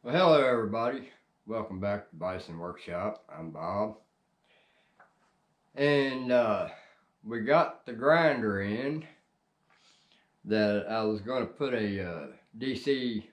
Well, hello everybody. Welcome back to Bison Workshop. I'm Bob. And we got the grinder in that I was going to put a DC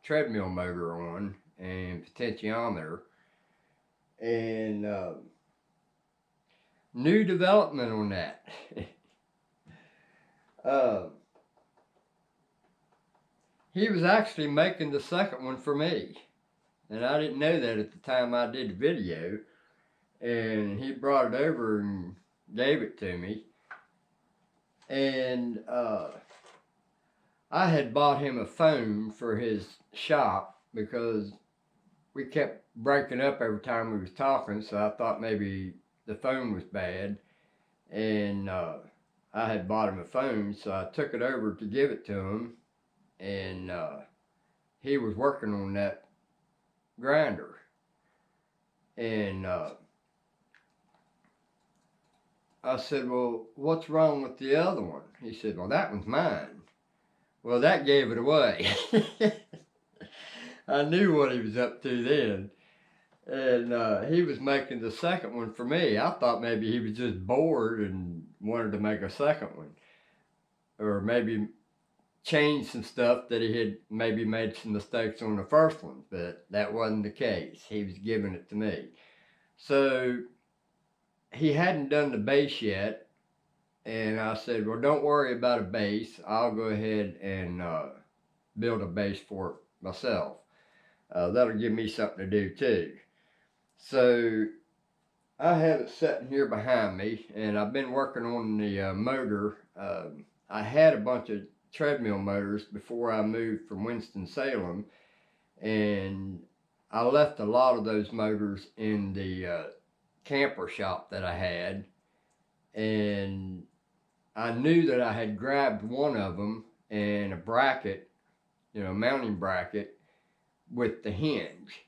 treadmill motor on and potentiometer. And new development on that. uh, he was actually making the second one for me. And I didn't know that at the time I did the video. And he brought it over and gave it to me. And I had bought him a phone for his shop because we kept breaking up every time we was talking, so I thought maybe the phone was bad. And I had bought him a phone, so I took it over to give it to him, and he was working on that grinder. And I said, well, what's wrong with the other one? He said, well, that one's mine. Well, that gave it away. I knew what he was up to then. And he was making the second one for me. I thought maybe he was just bored and wanted to make a second one. Or maybe change some stuff that he had maybe made some mistakes on the first one. But that wasn't the case. He was giving it to me. So he hadn't done the base yet. And I said, well, don't worry about a base. I'll go ahead and build a base for it myself. That'll give me something to do too. So I have it sitting here behind me, and I've been working on the motor. I had a bunch of treadmill motors before I moved from Winston-Salem, and I left a lot of those motors in the camper shop that I had, and I knew that I had grabbed one of them and a bracket, mounting bracket with the hinge.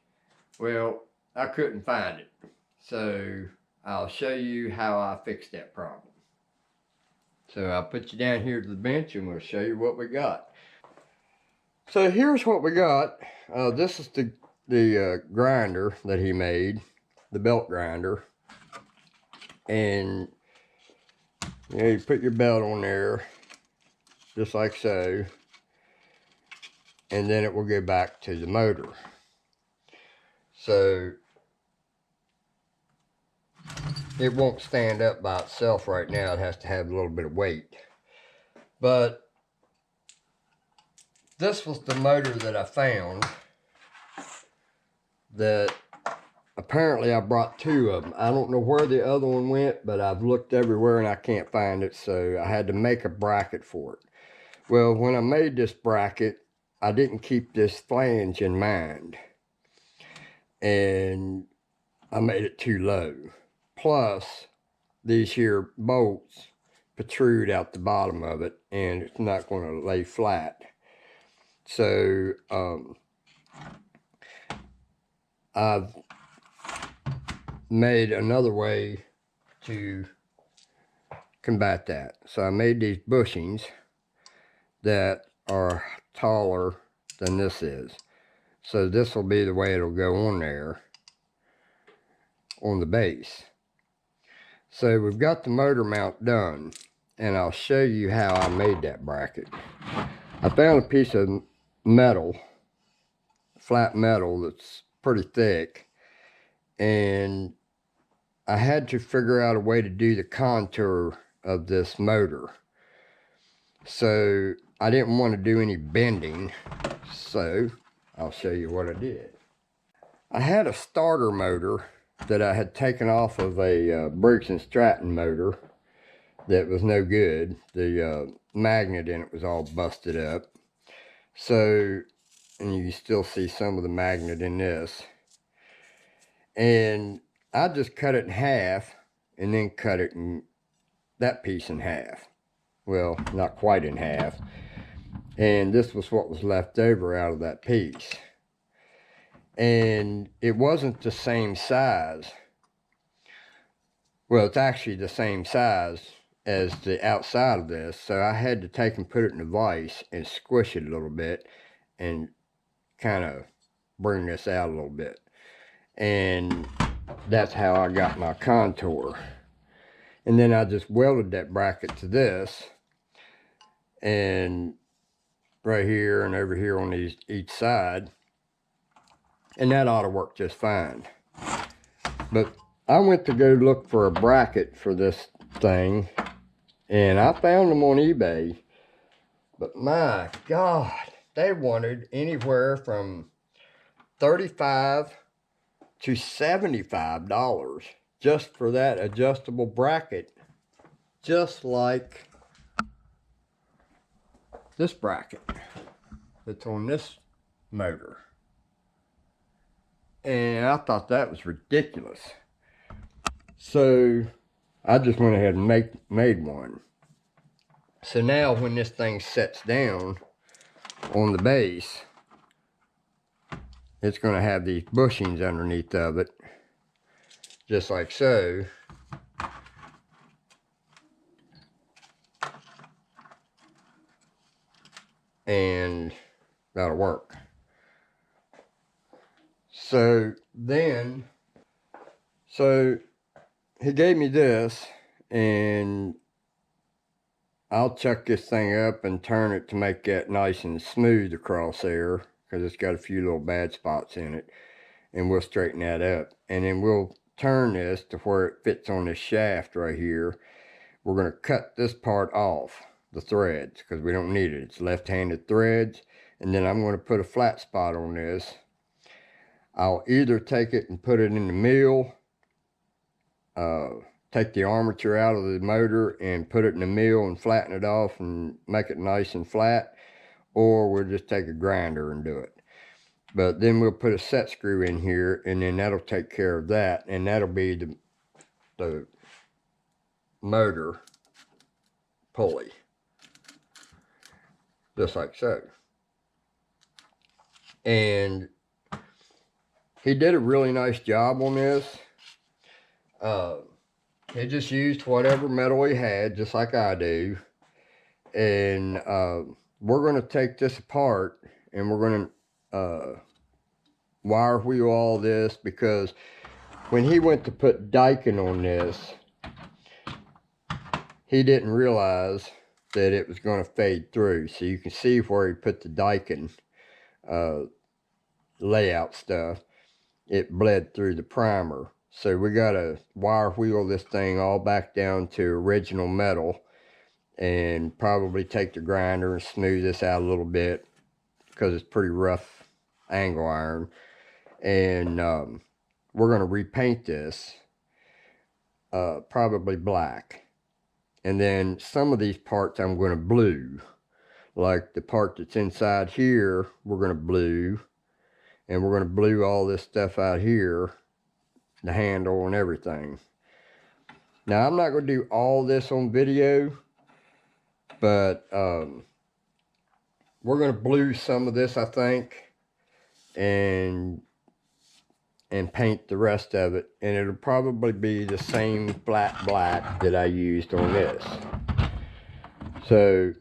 Well, I couldn't find it. So I'll show you how I fixed that problem. So I'll put you down here to the bench and we'll show you what we got. So here's what we got. This is the grinder that he made, the belt grinder. And you put your belt on there, just like so. And then it will go back to the motor. So it won't stand up by itself right now. It has to have a little bit of weight. But this was the motor that I found that apparently I brought two of them. I don't know where the other one went, but I've looked everywhere and I can't find it, so I had to make a bracket for it. Well, when I made this bracket, I didn't keep this flange in mind, and I made it too low. Plus, these here bolts protrude out the bottom of it, and it's not going to lay flat. So, I've made another way to combat that. So I made these bushings that are taller than this is. So this will be the way it'll go on there on the base. So we've got the motor mount done, and I'll show you how I made that bracket. I found a piece of metal, flat metal that's pretty thick, and I had to figure out a way to do the contour of this motor. So I didn't want to do any bending, so I'll show you what I did. I had a starter motor that I had taken off of a Briggs & Stratton motor that was no good. The magnet in it was all busted up. So, and you can still see some of the magnet in this. And I just cut it in half and then cut it in that piece in half. Well, not quite in half. And this was what was left over out of that piece. And it wasn't the same size. Well, it's actually the same size as the outside of this. So I had to take and put it in a vise and squish it a little bit and kind of bring this out a little bit. And that's how I got my contour. And then I just welded that bracket to this, and right here and over here on each side, and that ought to work just fine. But I went to go look for a bracket for this thing, and I found them on eBay, but my God, they wanted anywhere from $35 to $75 just for that adjustable bracket, just like this bracket that's on this motor. And I thought that was ridiculous. So I just went ahead and made one. So now when this thing sets down on the base, it's going to have these bushings underneath of it, just like so. And that'll work. So then, he gave me this, and I'll chuck this thing up and turn it to make that nice and smooth across there, because it's got a few little bad spots in it, and we'll straighten that up. And then we'll turn this to where it fits on this shaft right here. We're going to cut this part off, the threads, because we don't need it. It's left-handed threads. And then I'm going to put a flat spot on this. I'll either take it and put it in the mill, take the armature out of the motor and put it in the mill and flatten it off and make it nice and flat, or we'll just take a grinder and do it. But then we'll put a set screw in here, and then that'll take care of that, and that'll be the motor pulley, just like so. And he did a really nice job on this. He just used whatever metal he had, just like I do. And we're going to take this apart, and we're going to wire wheel all this, because when he went to put diking on this, he didn't realize that it was going to fade through. So you can see where he put the diking layout stuff. It bled through the primer. So we got to wire wheel this thing all back down to original metal, and probably take the grinder and smooth this out a little bit, because it's pretty rough angle iron. And we're going to repaint this probably black. And then some of these parts I'm going to blue, like the part that's inside here, we're going to blue. And we're going to blue all this stuff out here, the handle and everything. Now, I'm not going to do all this on video, but we're going to blue some of this, I think, and paint the rest of it. And it'll probably be the same flat black that I used on this. So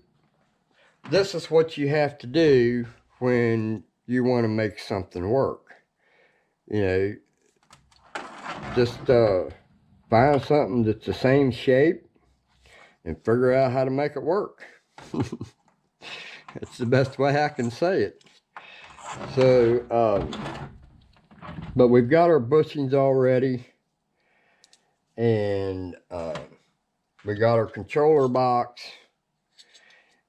this is what you have to do when you want to make something work. You know, just find something that's the same shape and figure out how to make it work. That's the best way I can say it. So, but we've got our bushings already, and we got our controller box,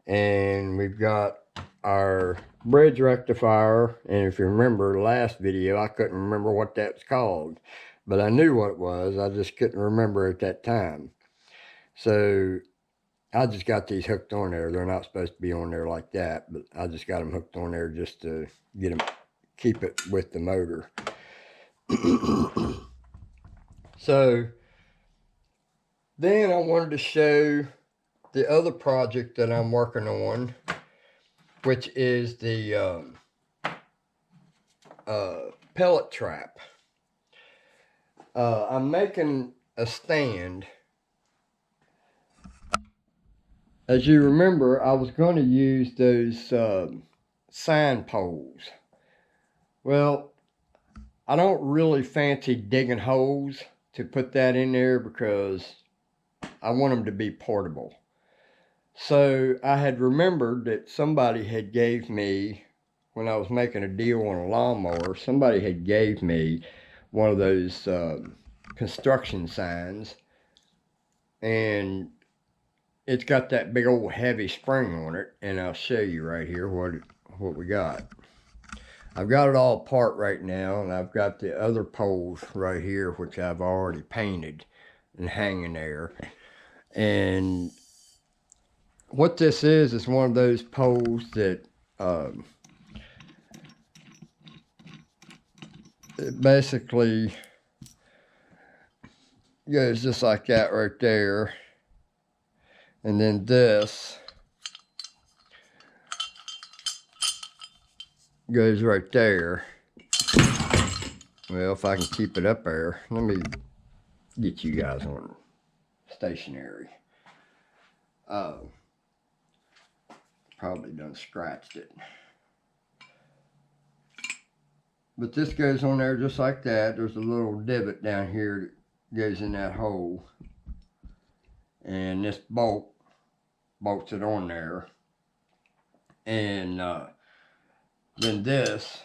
and we've got our bridge rectifier. And if you remember the last video, I couldn't remember what that's called, but I knew what it was. I just couldn't remember at that time. So I just got these hooked on there. They're not supposed to be on there like that, but I just got them hooked on there just to get them, keep it with the motor. So then I wanted to show the other project that I'm working on, which is the pellet trap. I'm making a stand. As you remember, I was going to use those sign poles Well, I don't really fancy digging holes to put that in there because I want them to be portable. So I had remembered that somebody had gave me, when I was making a deal on a lawnmower, somebody had gave me one of those construction signs, and it's got that big old heavy spring on it, and I'll show you right here what we got. I've got it all apart right now, and I've got the other poles right here, which I've already painted and hanging there. And what this is one of those poles that it basically goes just like that right there. And then this goes right there. Well, if I can keep it up there, let me get you guys on stationary. Probably done scratched it. But this goes on there just like that. There's a little divot down here that goes in that hole. And this bolts it on there. And then this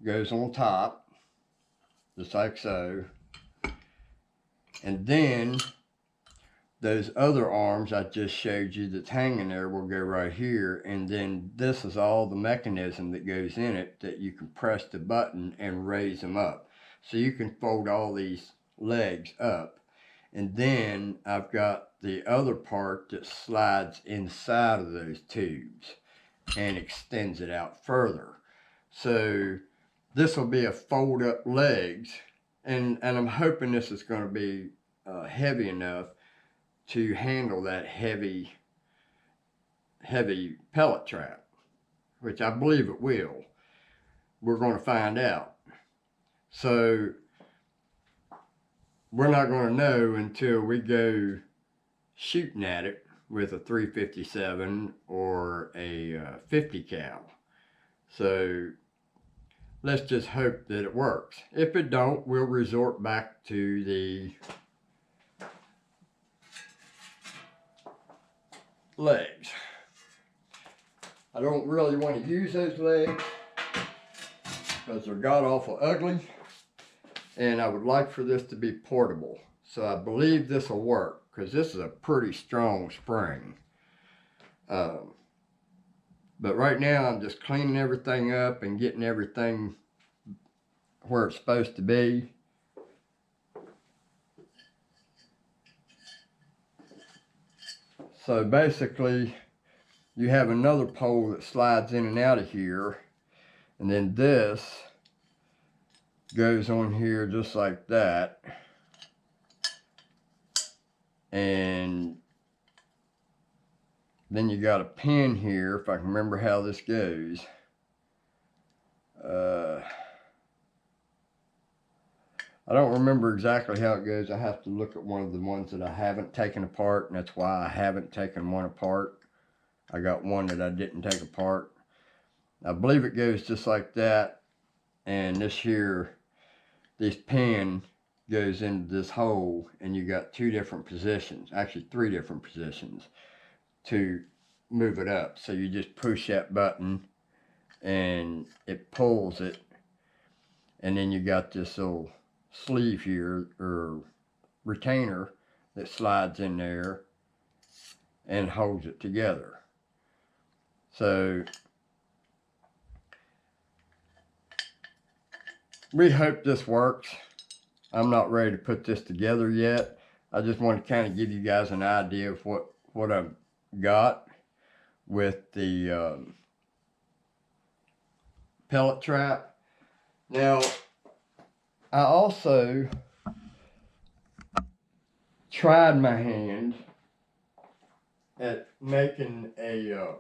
goes on top, just like so. And then those other arms I just showed you that's hanging there will go right here. And then this is all the mechanism that goes in it that you can press the button and raise them up. So you can fold all these legs up. And then I've got the other part that slides inside of those tubes and extends it out further. So this will be a fold up legs, and I'm hoping this is going to be heavy enough to handle that heavy pellet trap, which I believe it will. We're going to find out. So we're not going to know until we go shooting at it with a 357 or a 50 cal. So let's just hope that it works. If it don't, we'll resort back to the legs. I don't really want to use those legs because they're god awful ugly, and I would like for this to be portable. So I believe this will work because this is a pretty strong spring. But right now I'm just cleaning everything up and getting everything where it's supposed to be. So basically you have another pole that slides in and out of here, and then this goes on here just like that. And then you got a pin here, if I can remember how this goes. I don't remember exactly how it goes. I have to look at one of the ones that I haven't taken apart, and that's why I haven't taken one apart. I got one that I didn't take apart. I believe it goes just like that, and this pin goes into this hole, and you got two different positions, actually three different positions to move it up. So you just push that button and it pulls it, and then you got this little sleeve here or retainer that slides in there and holds it together. So we hope this works. I'm not ready to put this together yet. I just want to kind of give you guys an idea of what I've got with the pellet trap. Now, I also tried my hand at making a,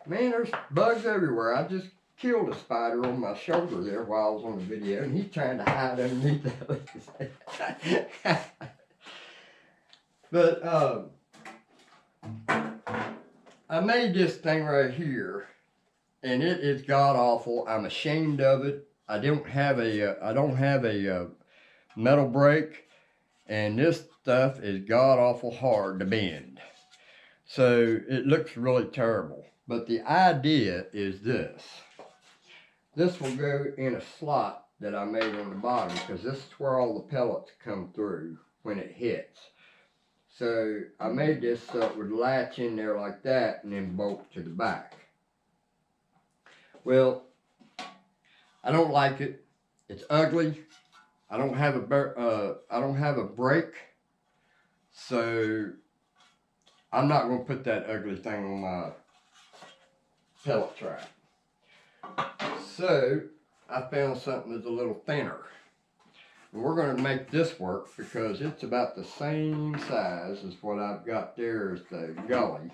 man, there's bugs everywhere. I just killed a spider on my shoulder there while I was on the video, and he's trying to hide underneath that. But I made this thing right here and it is god awful. I'm ashamed of it. I don't have a metal brake, and this stuff is god awful hard to bend. So it looks really terrible. But the idea is this. This will go in a slot that I made on the bottom, because this is where all the pellets come through when it hits. So I made this so it would latch in there like that and then bolt to the back. Well, I don't like it. It's ugly. I don't have a brake, so I'm not going to put that ugly thing on my pellet trap. So I found something that's a little thinner. And we're going to make this work because it's about the same size as what I've got there as the gully.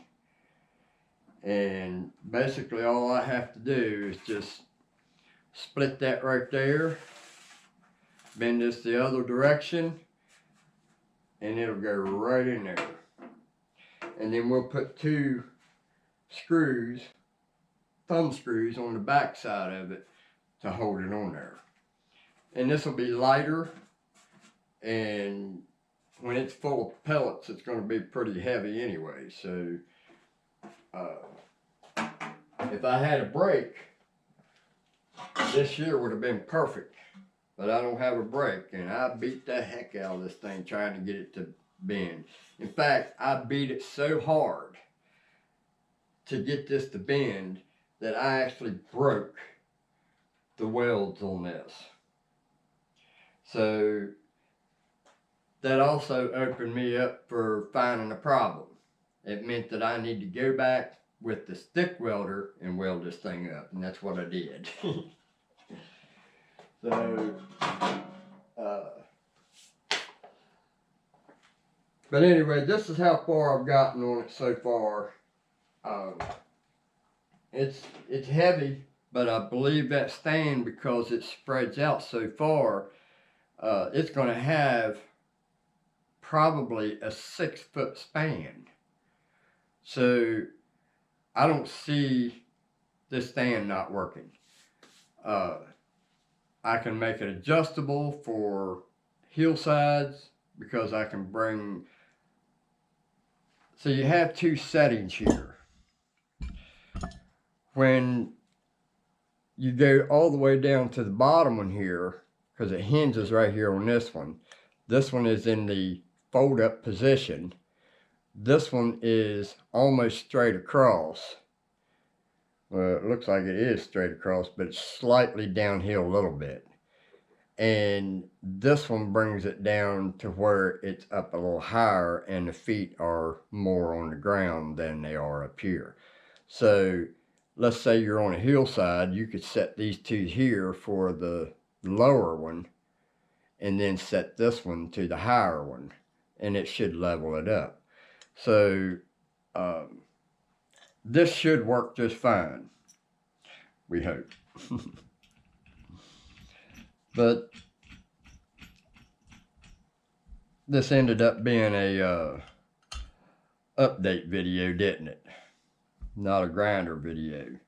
And basically all I have to do is just split that right there, bend this the other direction, and it'll go right in there. And then we'll put 2 screws, thumb screws, on the back side of it to hold it on there. And this will be lighter, and when it's full of pellets, it's going to be pretty heavy anyway. So if I had a brake, this year would have been perfect. But I don't have a brake, and I beat the heck out of this thing trying to get it to bend. In fact, I beat it so hard to get this to bend that I actually broke the welds on this. So that also opened me up for finding a problem. It meant that I need to go back with the stick welder and weld this thing up, and that's what I did. So, but anyway, this is how far I've gotten on it so far. It's heavy, but I believe that stand, because it spreads out so far, it's going to have probably a 6-foot span. So I don't see this stand not working. I can make it adjustable for hillsides, because I can bring, so you have 2 settings here. When you go all the way down to the bottom one here, because it hinges right here on this one is in the fold up position. This one is almost straight across. Well, it looks like it is straight across, but it's slightly downhill a little bit. And this one brings it down to where it's up a little higher, and the feet are more on the ground than they are up here. So let's say you're on a hillside, you could set these 2 here for the lower one, and then set this one to the higher one, and it should level it up. So this should work just fine, we hope. But this ended up being a update video, didn't it? Not a grinder video.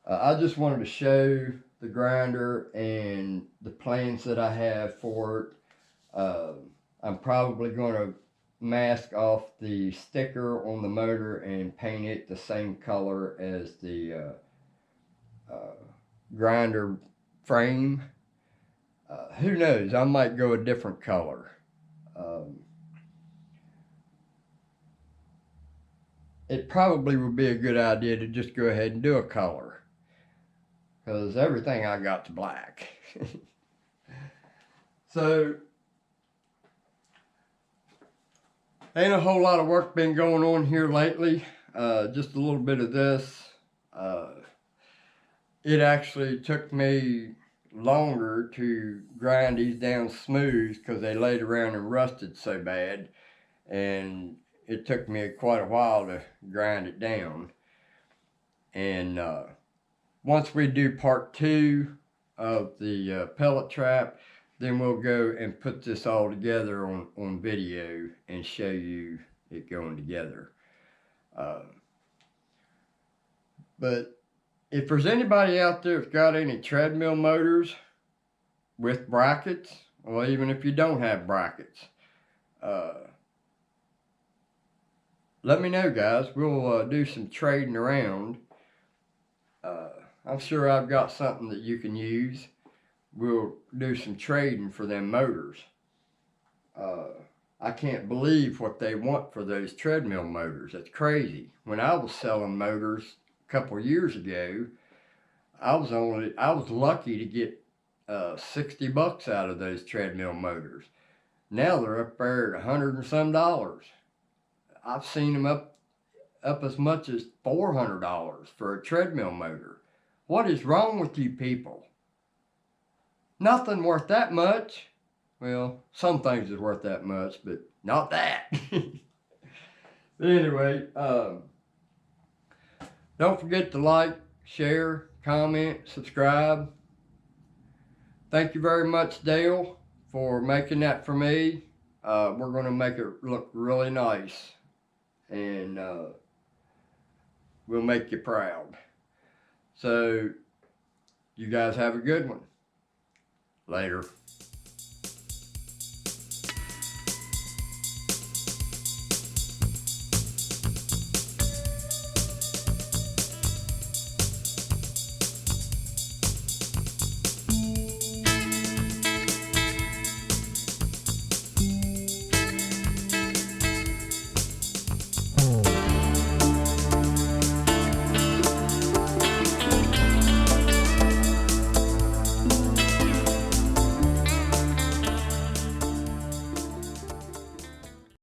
I just wanted to show the grinder and the plans that I have for it. I'm probably going to mask off the sticker on the motor and paint it the same color as the grinder frame. Who knows, I might go a different color. It probably would be a good idea to just go ahead and do a color, because everything I got's black. So ain't a whole lot of work been going on here lately. Just a little bit of this. It actually took me longer to grind these down smooth, because they laid around and rusted so bad, and it took me quite a while to grind it down. And once we do part 2 of the pellet trap, then we'll go and put this all together on video and show you it going together. But if there's anybody out there that's got any treadmill motors with brackets, or even if you don't have brackets, let me know, guys. We'll do some trading around. I'm sure I've got something that you can use. We'll do some trading for them motors. I can't believe what they want for those treadmill motors. That's crazy. When I was selling motors a couple of years ago, I was lucky to get $60 out of those treadmill motors. Now they're up there at $100 and some. I've seen them up as much as $400 for a treadmill motor. What is wrong with you people? Nothing worth that much. Well, some things is worth that much, but not that. But anyway, don't forget to like, share, comment, subscribe. Thank you very much, Dale, for making that for me. We're going to make it look really nice, and we'll make you proud. So, you guys have a good one. Later.